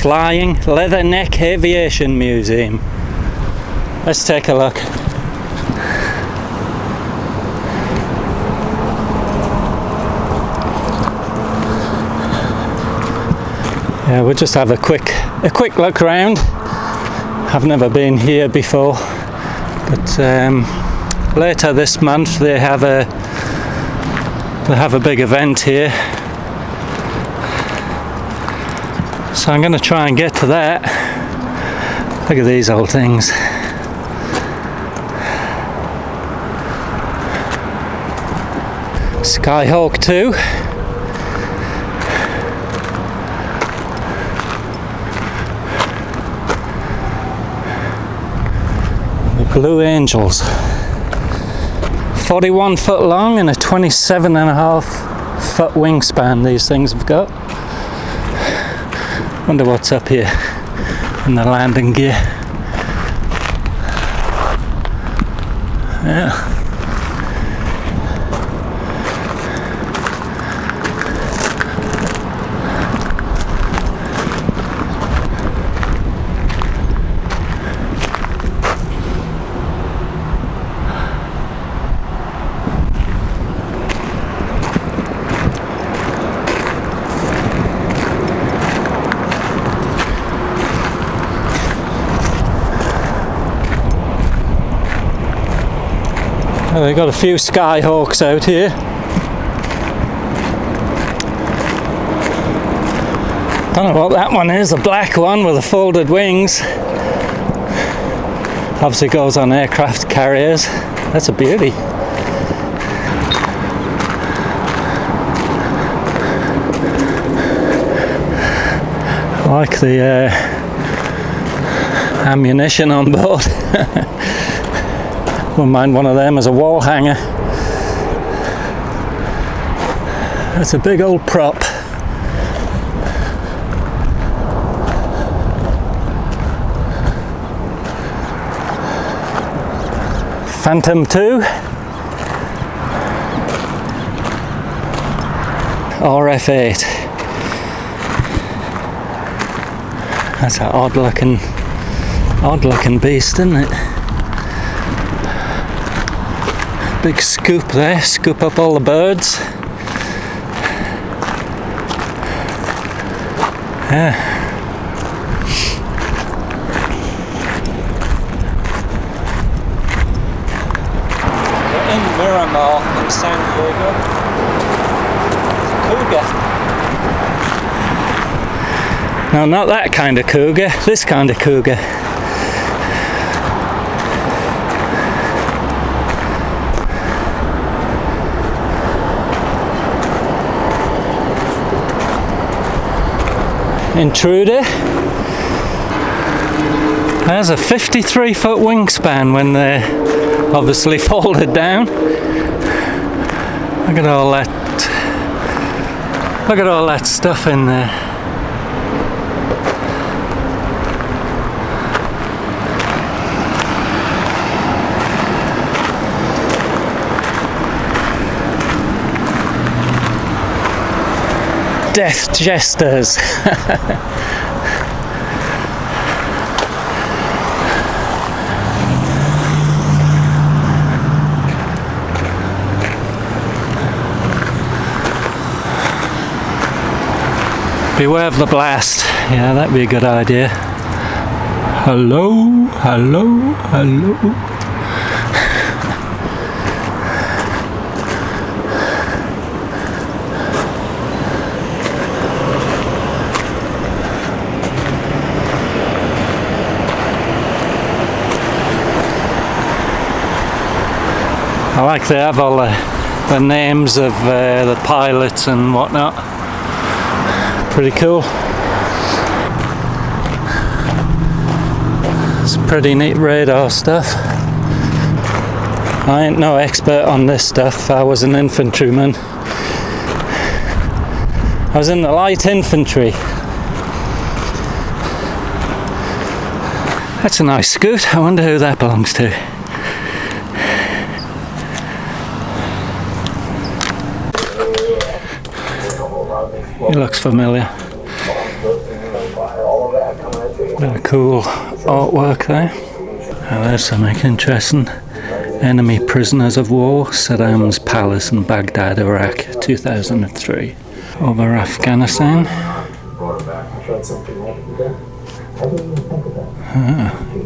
Flying Leatherneck Aviation Museum. Let's take a look. Yeah, we'll just have a quick look around. I've never been here before, but later this month they have a big event here, so I'm going to try and get to that. Look at these old things. Skyhawk 2. Blue Angels, 41 foot long and a 27.5 foot wingspan these things have got. Wonder what's up here in the landing gear. Yeah. Well, they've got a few Skyhawks out here. Don't know what that one is, a black one with the folded wings. Obviously goes on aircraft carriers. That's a beauty. I like the ammunition on board. Wouldn't mind one of them as a wall hanger. That's a big old prop. Phantom 2. RF8. That's an odd looking beast, isn't it? Big scoop there, scoop up all the birds. Yeah. We're in Miramar in San Diego. Cougar. No, not that kind of cougar, this kind of cougar. Intruder. There's a 53 foot wingspan when they're obviously folded down. Look at all that stuff in there. Death jesters. Beware of the blast. Yeah, that'd be a good idea. Hello, hello, hello. I like they have all the names of the pilots and whatnot. Pretty cool. Some pretty neat radar stuff. I ain't no expert on this stuff. I was an infantryman. I was in the light infantry. That's a nice scoot. I wonder who that belongs to. He looks familiar. Bit of cool artwork there. Now there's something interesting. Enemy prisoners of war, Saddam's palace in Baghdad, Iraq, 2003. Over Afghanistan.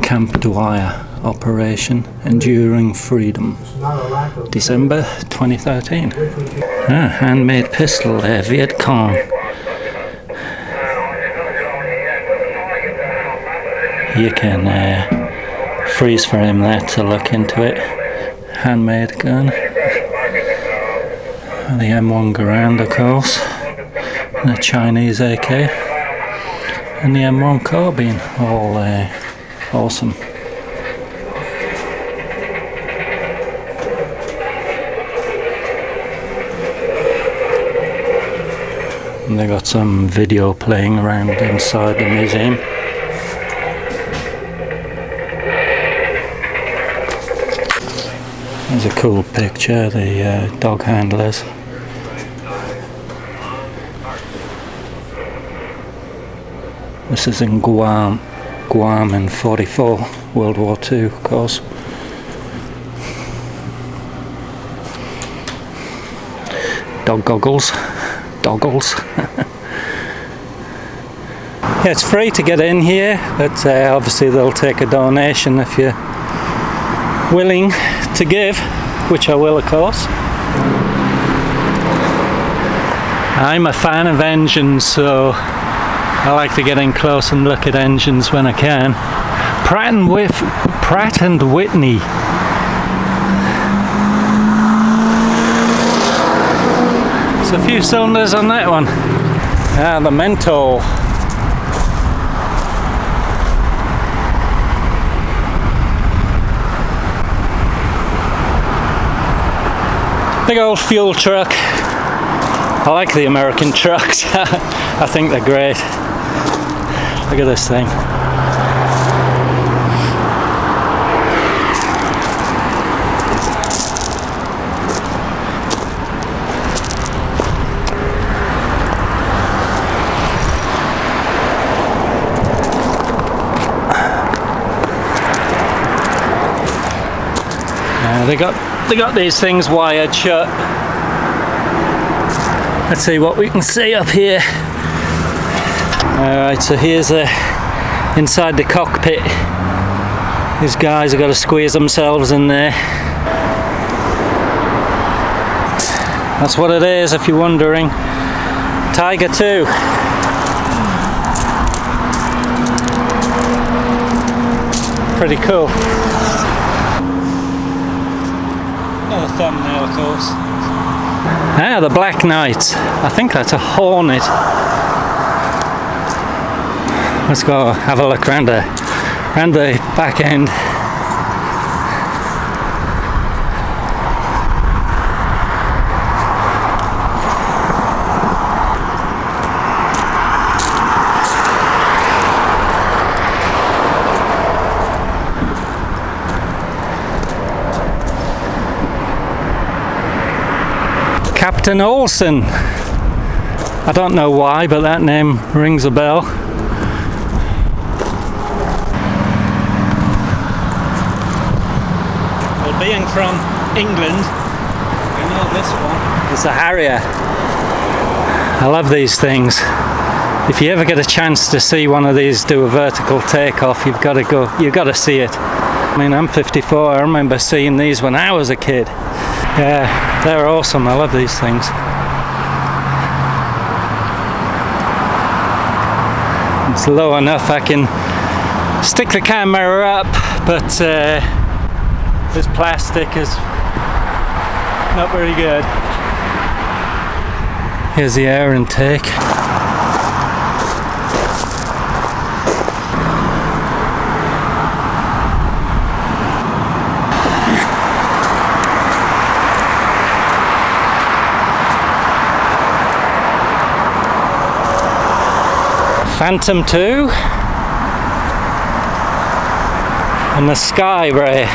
Camp Dwyer Operation Enduring Freedom, December 2013. Handmade pistol there, Viet Cong. You can freeze frame that to look into it. Handmade gun. The M1 Garand, of course. And the Chinese AK. And the M1 carbine. All awesome. And they got some video playing around inside the museum. There's a cool picture, the dog handlers. This is in Guam in 44, World War II, of course. Dog goggles. Yeah, it's free to get in here, but obviously they'll take a donation if you're willing to give, which I will, of course. I'm a fan of engines, so I like to get in close and look at engines when I can. Pratt and Whitney. There's a few cylinders on that one. The Mentor. Big old fuel truck. I like the American trucks. I think they're great. Look at this thing. They got these things wired shut. Let's see what we can see up here. Alright, so here's inside the cockpit. These guys have got to squeeze themselves in there. That's what it is, if you're wondering. Tiger 2. Pretty cool. Another thumbnail, of course. The Black Knight. I think that's a Hornet. Let's go have a look around the back end. Captain Olsen. I don't know why, but that name rings a bell. Well, being from England, I know this one. It's a Harrier. I love these things. If you ever get a chance to see one of these do a vertical takeoff, you've got to see it. I mean, I'm 54. I remember seeing these when I was a kid. Yeah, they're awesome. I love these things. It's low enough I can stick the camera up, but this plastic is not very good. Here's the air intake. Phantom 2 and the Sky Ray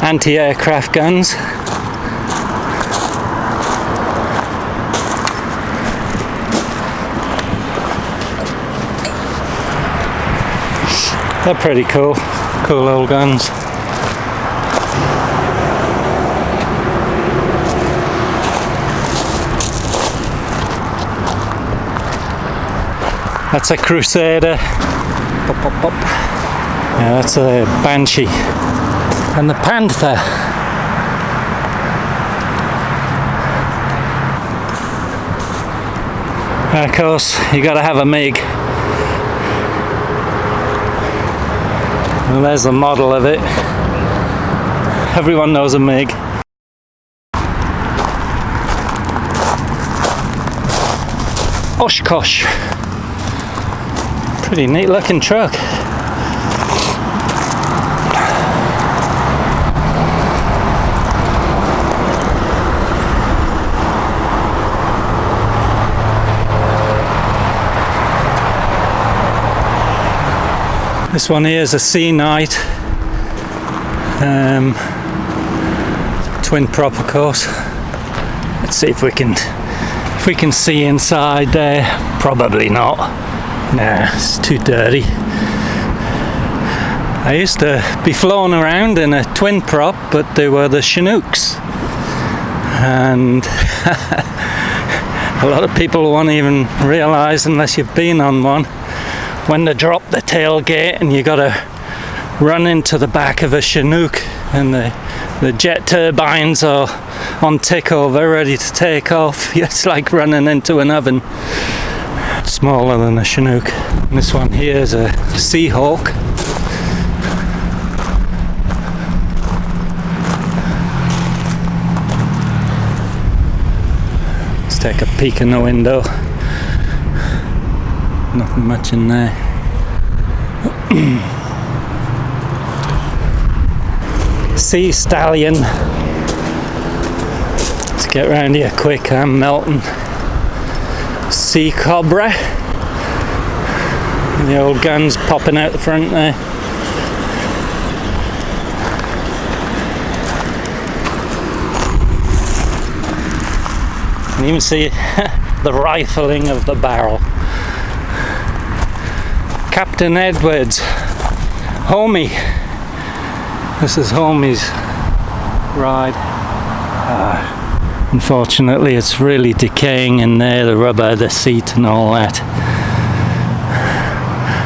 anti-aircraft guns. They're pretty cool. Cool old guns. That's a Crusader. Pop, pop, pop. Yeah, that's a Banshee. And the Panther. And of course, you gotta have a MiG. Well, there's the model of it. Everyone knows a MiG. Oshkosh. Pretty neat looking truck. This one here is a Sea Knight, twin prop of course. Let's see if we can see inside there. Probably not. Nah, it's too dirty. I used to be flown around in a twin prop, but they were the Chinooks, and a lot of people won't even realise unless you've been on one, when they drop the tailgate and you gotta run into the back of a Chinook and the jet turbines are on tick over ready to take off. It's like running into an oven. Smaller than a Chinook. And this one here is a Seahawk. Let's take a peek in the window. Nothing much in there. Sea Stallion. Let's get round here quick, I'm melting. Sea Cobra. And the old guns popping out the front there. You can even see the rifling of the barrel. Captain Edwards, Homie. This is Homie's ride. Unfortunately, it's really decaying in there, the rubber, the seat and all that.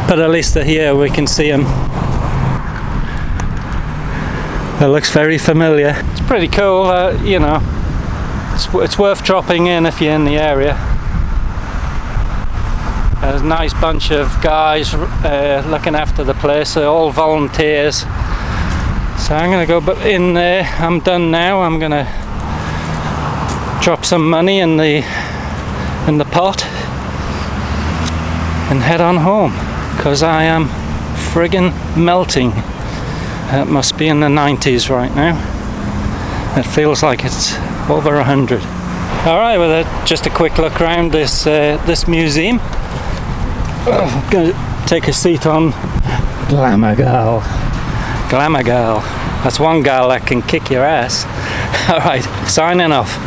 But at least here we can see them. It looks very familiar. It's pretty cool, you know. It's worth dropping in if you're in the area. There's a nice bunch of guys looking after the place. They're all volunteers. So I'm going to go in there. I'm done now. I'm going to drop some money in the pot and head on home, because I am friggin' melting. It must be in the 90s right now. It feels like it's over 100. Alright, well, just a quick look around this museum. I'm going to take a seat on Glamour Girl. Glamour Girl. That's one girl that can kick your ass. Alright, signing off.